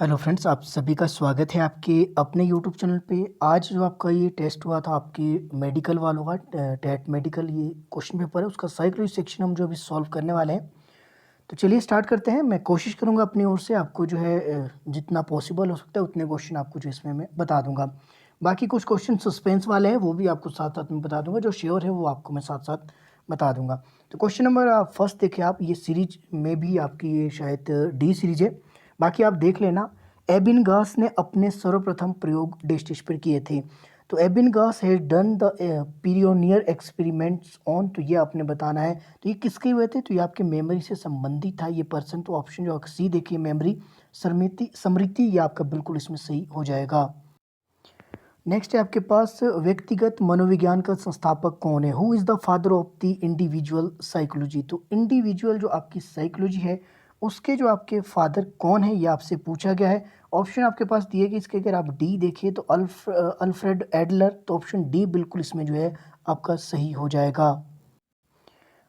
Hello friends, आप सभी का स्वागत है आपके अपने यूट्यूब चैनल पे। आज जो आपका ये टेस्ट हुआ था आपके मेडिकल वालों का टेट मेडिकल, ये क्वेश्चन पेपर है, उसका साइकोलॉजी सेक्शन हम जो अभी सॉल्व करने वाले हैं। तो चलिए स्टार्ट करते हैं। मैं कोशिश करूंगा अपनी ओर से आपको जो है जितना पॉसिबल हो सकता है उतने क्वेश्चन आपको जो इसमें मैं बता दूंगा। बाकी कुछ क्वेश्चन सस्पेंस वाले हैं, वो भी आपको साथ साथ में बता दूंगा। जो श्योर है वो आपको मैं साथ साथ बता दूंगा। तो क्वेश्चन नंबर फर्स्ट देखिए आप, ये सीरीज में भी आपकी ये शायद डी सीरीज है, बाकी आप देख लेना। एबिनगास ने अपने सर्वप्रथम प्रयोग डेस्टिस पर किए थे। तो Ebbinghaus has done the pioneer experiments on, तो ये आपने बताना है। तो ये किसके हुए थे? तो ये आपके मेमोरी से संबंधित था ये पर्सन। तो ऑप्शन जो सी देखिए, मेमोरी स्मृति स्मृति, ये आपका बिल्कुल इसमें सही हो जाएगा। नेक्स्ट है आपके पास, व्यक्तिगत मनोविज्ञान का संस्थापक कौन है? Who is the father of the individual psychology? तो इंडिविजुअल जो आपकी साइकोलॉजी है उसके जो आपके फादर कौन है, ये आपसे पूछा गया है। ऑप्शन आपके पास दिए गए, इसके अगर आप डी देखिए तो अल्फ्रेड एडलर। तो ऑप्शन डी बिल्कुल इसमें जो है आपका सही हो जाएगा।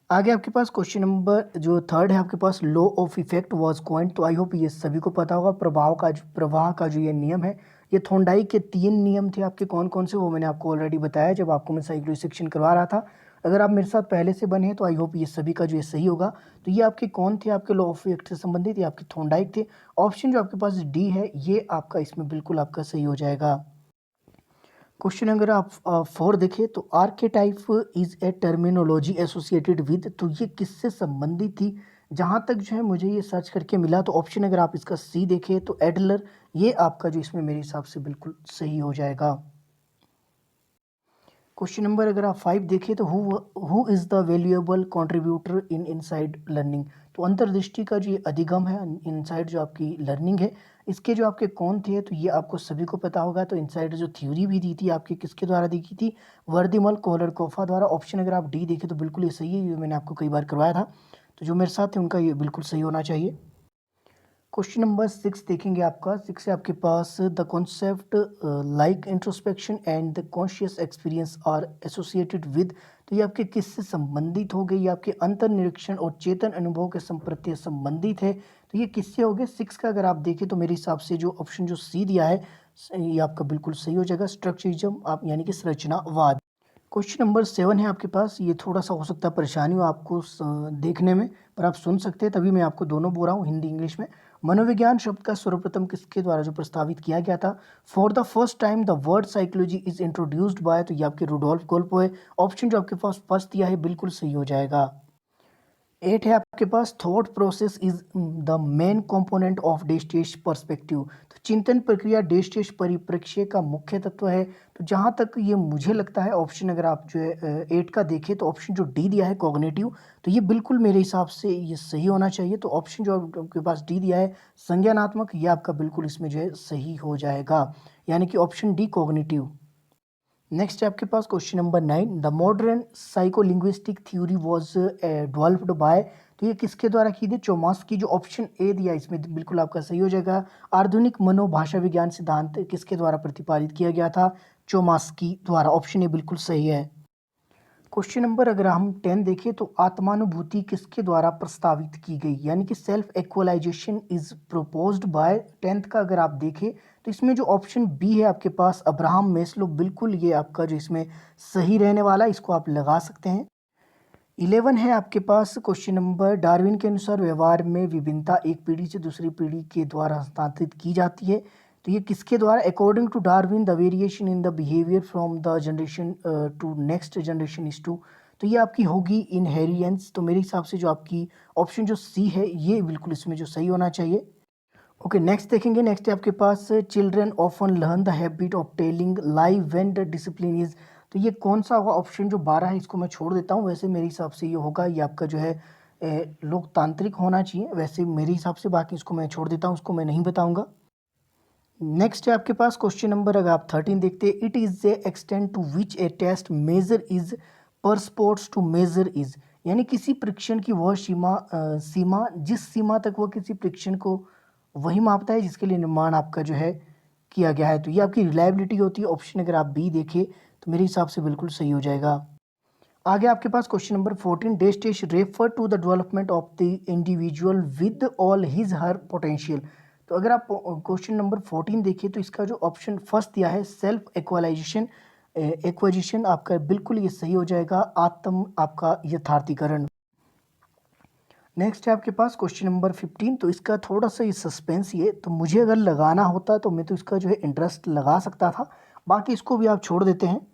आगे आपके पास क्वेश्चन नंबर जो थर्ड है आपके पास, law of effect was coined. तो आई होप ये सभी को पता होगा। प्रवाह का जो ये नियम है, ये थॉर्नडाइक के 3 नियम थे आपके। कौन कौन से, वो मैंने आपको ऑलरेडी बताया जब आपको मैं साइक्लो सेक्शन करवा रहा था। अगर आप मेरे साथ पहले से बने हैं तो आई होप ये सभी का जो ये सही होगा। तो ये आपके कौन थे? आपके लॉ ऑफ इफेक्ट से संबंधित, ये आपके थॉर्नडाइक थे। ऑप्शन जो आपके पास डी है ये आपका इसमें बिल्कुल आपका सही हो जाएगा। क्वेश्चन अगर आप 4 देखें तो archetype is a terminology associated with, तो ये किससे संबंधित थी? जहाँ तक जो है मुझे ये सर्च करके मिला, तो ऑप्शन अगर आप इसका सी देखें तो एडलर, ये आपका जो इसमें मेरे हिसाब से बिल्कुल सही हो जाएगा। क्वेश्चन नंबर अगर आप 5 देखें तो who is the valuable contributor in inside learning? तो अंतर्दृष्टि का जो ये अधिगम है, इनसाइड जो आपकी लर्निंग है, इसके जो आपके कौन थे? तो ये आपको सभी को पता होगा। तो इनसाइड जो थ्योरी भी दी थी आपकी, किसके द्वारा दी गई थी? वर्दिमल कोहलरकोफा द्वारा। ऑप्शन अगर आप डी देखें तो बिल्कुल ये सही है, ये मैंने आपको कई बार करवाया था। तो जो मेरे साथ थे उनका ये बिल्कुल सही होना चाहिए। क्वेश्चन नंबर 6 देखेंगे आपका। 6 है आपके पास, the concept like introspection and the conscious experience are associated with, तो ये आपके किससे संबंधित हो गई? ये आपके अंतर्निरीक्षण और चेतन अनुभव के संप्रति संबंधित है। तो ये किससे हो गए? 6 का अगर आप देखें तो मेरे हिसाब से जो ऑप्शन जो सी दिया है ये आपका बिल्कुल सही हो जाएगा, स्ट्रक्चरिज्म, आप यानी कि संरचनावाद। क्वेश्चन नंबर 7 है आपके पास। ये थोड़ा-सा हो सकता है परेशानी हो आपको देखने में, पर आप सुन सकते हैं, तभी मैं आपको दोनों बोल रहा हूँ, हिंदी, इंग्लिश में। मनोविज्ञान शब्द का सर्वप्रथम किसके द्वारा जो प्रस्तावित किया गया था? For the first time the word psychology is introduced by, तो ये आपके रुडोल्फ गोल्प है। ऑप्शन जो आपके पास फर्स्ट दिया है बिल्कुल सही हो जाएगा। 8 है आपके पास, thought process is the main component of डेस्टेश पर्सपेक्टिव। तो चिंतन प्रक्रिया डेस्टेश परिप्रेक्ष्य का मुख्य तत्व है। तो जहाँ तक ये मुझे लगता है, ऑप्शन अगर आप जो है 8 का देखें तो ऑप्शन जो डी दिया है कॉग्निटिव, तो ये बिल्कुल मेरे हिसाब से ये सही होना चाहिए। तो ऑप्शन जो आपके पास डी दिया है संज्ञानात्मक, ये आपका बिल्कुल इसमें जो है सही हो जाएगा, यानी कि ऑप्शन डी कॉग्निटिव। नेक्स्ट है आपके पास question number 9, the modern psycholinguistic theory was developed by, तो ये किसके द्वारा की थी? चोमास्की। जो ऑप्शन ए दिया इसमें बिल्कुल आपका सही हो जाएगा। आधुनिक मनोभाषा विज्ञान सिद्धांत किसके द्वारा प्रतिपादित किया गया था? चोमास्की द्वारा। ऑप्शन ए बिल्कुल सही है। क्वेश्चन नंबर अगर हम 10 देखें तो आत्मानुभूति किसके द्वारा प्रस्तावित की गई, यानी कि self actualization is proposed by. 10th का अगर आप देखें तो इसमें जो ऑप्शन बी है आपके पास, अब्राहम मेस्लो, बिल्कुल ये आपका जो इसमें सही रहने वाला है, इसको आप लगा सकते हैं। 11 है आपके पास क्वेश्चन नंबर, डार्विन के अनुसार व्यवहार में विभिन्नता एक पीढ़ी से दूसरी पीढ़ी के द्वारा हस्तांतरित की जाती है। तो ये किसके द्वारा? According to Darwin the variation in the behaviour from the generation to next generation is to, तो ये आपकी होगी इनहेरियंस। तो मेरे हिसाब से जो आपकी ऑप्शन जो सी है ये बिल्कुल इसमें जो सही होना चाहिए। ओके, नेक्स्ट देखेंगे। नेक्स्ट है आपके पास, children often learn the habit of telling lie when the discipline is, तो ये कौन सा होगा? ऑप्शन जो 12 है इसको मैं छोड़ देता हूँ। वैसे मेरे हिसाब से ये होगा, ये आपका जो है लोकतांत्रिक होना चाहिए वैसे मेरे हिसाब से, बाकी इसको मैं छोड़ देता हूँ, उसको मैं नहीं बताऊंगा। नेक्स्ट है आपके पास क्वेश्चन नंबर अगर आप 13 देखते हैं, it is a extent to which a test measure is purports to measure is, यानी किसी परीक्षण की वह सीमा जिस सीमा तक वह किसी परीक्षण को वही मापता है जिसके लिए निर्माण आपका जो है किया गया है। तो ये आपकी रिलायबिलिटी होती है। ऑप्शन अगर आप बी देखें तो मेरे हिसाब से बिल्कुल सही हो जाएगा। आगे आपके पास क्वेश्चन नंबर 14, डेस्टेश refer to the development of the individual with all his her potential, तो अगर आप क्वेश्चन नंबर 14 देखिए तो इसका जो ऑप्शन फर्स्ट दिया है सेल्फ एक्वालाइजेशन, एक्वाजिशन आपका बिल्कुल ये सही हो जाएगा, आत्म आपका यथार्थीकरण। नेक्स्ट है आपके पास क्वेश्चन नंबर 15, तो इसका थोड़ा सा ये सस्पेंस ये, तो मुझे अगर लगाना होता तो मैं तो इसका जो है इंटरेस्ट लगा सकता था, बाकी इसको भी आप छोड़ देते हैं।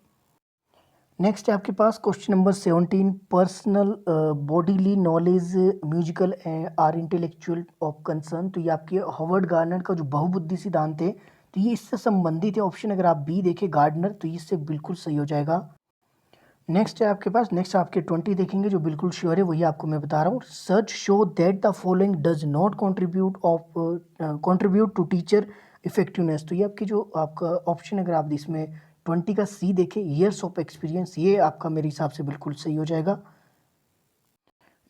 नेक्स्ट है आपके पास question number 17, personal bodily knowledge musical are intellectual of concern. तो ये आपके हॉवर्ड गार्डनर का जो बहुबुद्धि सिद्धांत है, तो ये इससे संबंधित है। ऑप्शन अगर आप बी देखें गार्डनर, तो इससे बिल्कुल सही हो जाएगा। नेक्स्ट है आपके पास, नेक्स्ट आपके 20 देखेंगे जो बिल्कुल श्योर है, वही आपको मैं बता रहा हूँ। Search show that the following does not contribute to teacher effectiveness. तो ये आपकी जो आपका ऑप्शन अगर आप इसमें 20 का सी देखें, ईयर्स ऑफ एक्सपीरियंस, ये आपका मेरे हिसाब से बिल्कुल सही हो जाएगा।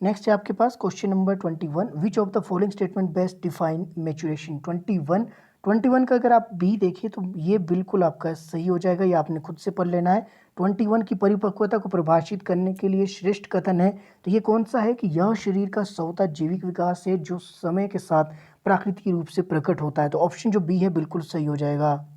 नेक्स्ट है आपके पास question number 21, which of the following statement best define maturation. 21 का अगर आप बी देखें तो ये बिल्कुल आपका सही हो जाएगा, ये आपने खुद से पढ़ लेना है। 21 की परिपक्वता को परिभाषित करने के लिए श्रेष्ठ कथन है, तो ये कौन सा है कि यह शरीर का स्वतः जैविक विकास है जो समय के साथ प्राकृतिक रूप से प्रकट होता है। तो ऑप्शन जो बी है बिल्कुल सही हो जाएगा।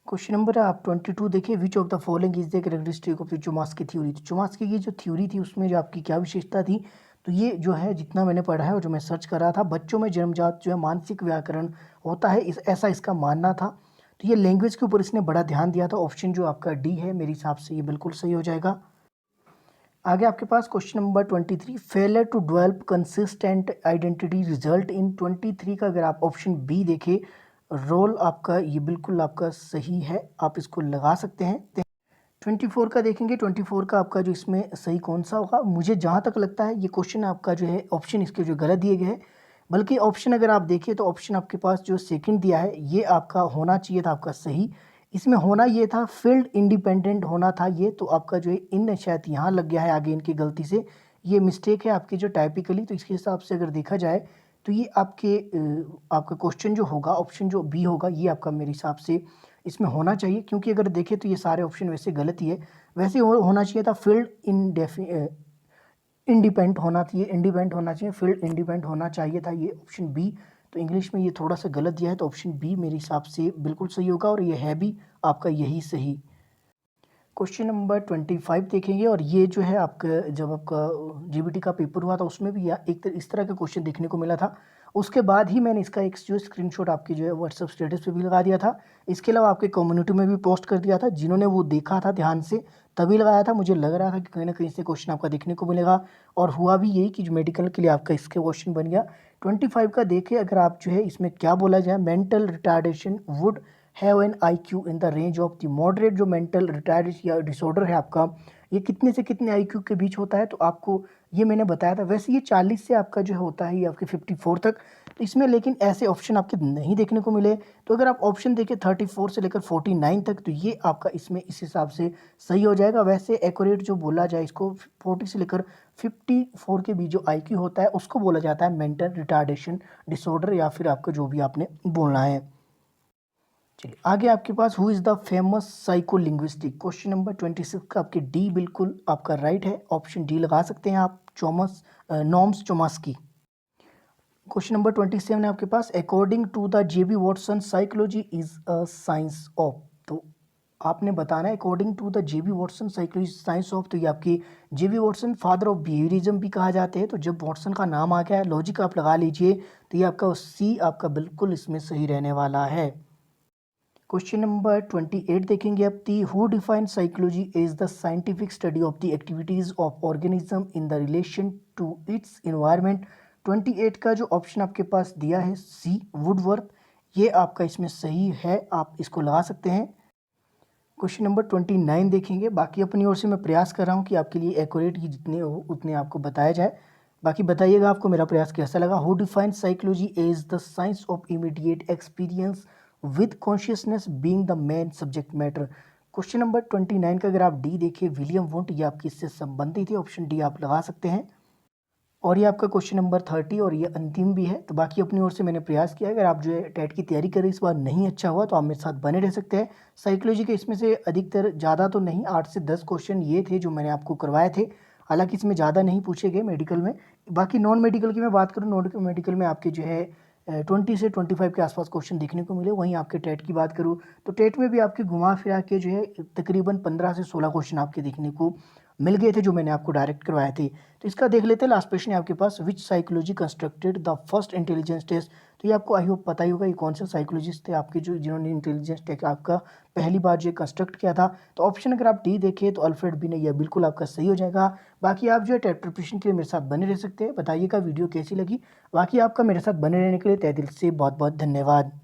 क्वेश्चन नंबर आप 22 देखिए, which of the following is the characteristic of the Chomsky theory. तो चोमास्की की जो थ्योरी थी उसमें जो आपकी क्या विशेषता थी, तो ये जो है जितना मैंने पढ़ा है और जो मैं सर्च कर रहा था, बच्चों में जन्मजात जो है मानसिक व्याकरण होता है, ऐसा इसका मानना था। तो ये लैंग्वेज के ऊपर इसने बड़ा ध्यान दिया था। ऑप्शन जो आपका डी है मेरे हिसाब से ये बिल्कुल सही हो जाएगा। आगे आपके पास question number 23, failure to develop consistent identity result in. 23 का अगर आप ऑप्शन बी देखें रोल आपका, ये बिल्कुल आपका सही है, आप इसको लगा सकते हैं। 24 का देखेंगे, 24 का आपका जो इसमें सही कौन सा होगा, मुझे जहाँ तक लगता है ये क्वेश्चन आपका जो है ऑप्शन इसके जो गलत दिए गए हैं, बल्कि ऑप्शन अगर आप देखिए तो ऑप्शन आपके पास जो सेकंड दिया है ये आपका होना चाहिए था आपका सही। इसमें होना ये था फील्ड इंडिपेंडेंट होना था ये, तो आपका जो है इन शायद यहाँ लग गया है आगे इनकी गलती से, ये मिस्टेक है आपकी जो टाइपिकली। तो इसके हिसाब से अगर देखा जाए तो ये आपका क्वेश्चन जो होगा ऑप्शन जो बी होगा ये आपका मेरे हिसाब से इसमें होना चाहिए, क्योंकि अगर देखें तो ये सारे ऑप्शन वैसे गलत ही है। वैसे होना चाहिए था फील्ड इंडिपेंडेंट होना चाहिए, फील्ड इंडिपेंडेंट होना चाहिए था ये ऑप्शन बी। तो इंग्लिश में ये थोड़ा सा गलत दिया है, तो ऑप्शन बी मेरे हिसाब से बिल्कुल सही होगा और ये है भी आपका यही सही। क्वेश्चन नंबर 25 देखेंगे, और ये जो है आपका जब आपका जीबीटी का पेपर हुआ था उसमें भी इस तरह का क्वेश्चन देखने को मिला था। उसके बाद ही मैंने इसका एक जो स्क्रीनशॉट आपकी जो है व्हाट्सएप स्टेटस पे भी लगा दिया था। इसके अलावा आपके कम्युनिटी में भी पोस्ट कर दिया था, जिन्होंने वो देखा था ध्यान से तभी लगाया था। मुझे लग रहा था कि कहीं ना कहीं से क्वेश्चन आपका देखने को मिलेगा, और हुआ भी यही कि जो मेडिकल के लिए आपका इसके क्वेश्चन बन गया। 25 का देखिए, अगर आप जो है इसमें क्या बोला जाए, mental retardation would have an IQ in the range of the moderate. जो मेंटल रिटार्डेशन या डिसऑर्डर है आपका, ये कितने से कितने IQ के बीच होता है, तो आपको ये मैंने बताया था। वैसे ये 40 से आपका जो है होता है ये आपके 54 तक, तो इसमें लेकिन ऐसे ऑप्शन आपके नहीं देखने को मिले। तो अगर आप ऑप्शन देखें 34 से लेकर 49 तक, तो ये आपका इसमें इस हिसाब से सही हो जाएगा। वैसे एक्यूरेट जो बोला जाए इसको 40 से लेकर 54 के बीच जो IQ होता है उसको बोला जाता है मेंटल रिटार्डेशन डिसऑर्डर, या फिर आपका जो भी आपने बोलना है। चलिए आगे आपके पास who is the famous psycholinguistic. Question number 26 का आपके डी बिल्कुल आपका राइट है, ऑप्शन डी लगा सकते हैं आप, नॉर्म्स चोमास्की। क्वेश्चन नंबर 27 है आपके पास, according to the JB Watson psychology is a science of. तो आपने बताना है according to the JB Watson psychology science of. तो ये आपकी JB Watson father of behaviourism भी कहा जाते हैं। तो जब वॉटसन का नाम आ गया है, लॉजिक आप लगा लीजिए, तो ये आपका सी आपका बिल्कुल इसमें सही रहने वाला है। क्वेश्चन नंबर 28 देखेंगे आप, the who define psychology is the scientific study of the activities of organism in the relation to its environment. 28 का जो ऑप्शन आपके पास दिया है सी वुडवर्थ, ये आपका इसमें सही है, आप इसको लगा सकते हैं। क्वेश्चन नंबर 29 देखेंगे, बाकी अपनी ओर से मैं प्रयास कर रहा हूँ कि आपके लिए एक्यूरेट ही जितने हो उतने आपको बताया जाए। बाकी बताइएगा आपको मेरा प्रयास कैसा लगा। Who define psychology is the science of immediate experience with consciousness being the main subject matter. Question number 29 का अगर आप डी देखिए विलियम वुंट, ये आपकी इससे संबंधित है, ऑप्शन डी आप लगा सकते हैं। और ये आपका क्वेश्चन नंबर 30 और ये अंतिम भी है। तो बाकी अपनी ओर से मैंने प्रयास किया, अगर आप जो है टेट की तैयारी करें इस बार नहीं अच्छा हुआ तो आप मेरे साथ बने रह सकते हैं। साइकोलॉजी के इसमें से अधिकतर ज़्यादा तो नहीं, 8 से 10 क्वेश्चन ये थे जो मैंने आपको करवाए थे। हालांकि इसमें ज़्यादा नहीं पूछे गए मेडिकल में। बाकी नॉन मेडिकल की मैं बात करूँ, नॉन मेडिकल में आपके जो है 20 से 25 के आसपास क्वेश्चन देखने को मिले। वहीं आपके टेट की बात करूँ तो टेट में भी आपके घुमा फिरा के जो है तकरीबन 15 से 16 क्वेश्चन आपके देखने को मिल गए थे, जो मैंने आपको डायरेक्ट करवाए थे। तो इसका देख लेते हैं, लास्ट प्रश्न है आपके पास, which psychology constructed the first intelligence test. तो ये आपको आई होप पता ही होगा, ये कौन से साइकोलॉजिस्ट थे आपके जो जिन्होंने इंटेलिजेंस टेस्ट आपका पहली बार जो कंस्ट्रक्ट किया था। तो ऑप्शन अगर आप डी देखें तो अल्फ्रेड बी ने, यह बिल्कुल आपका सही हो जाएगा। बाकी आप जो है टेट प्रिपरेशन के लिए मेरे साथ बने रह सकते हैं। बताइएगा वीडियो कैसी लगी। बाकी आपका मेरे साथ बने रहने के लिए तहे दिल से बहुत बहुत धन्यवाद।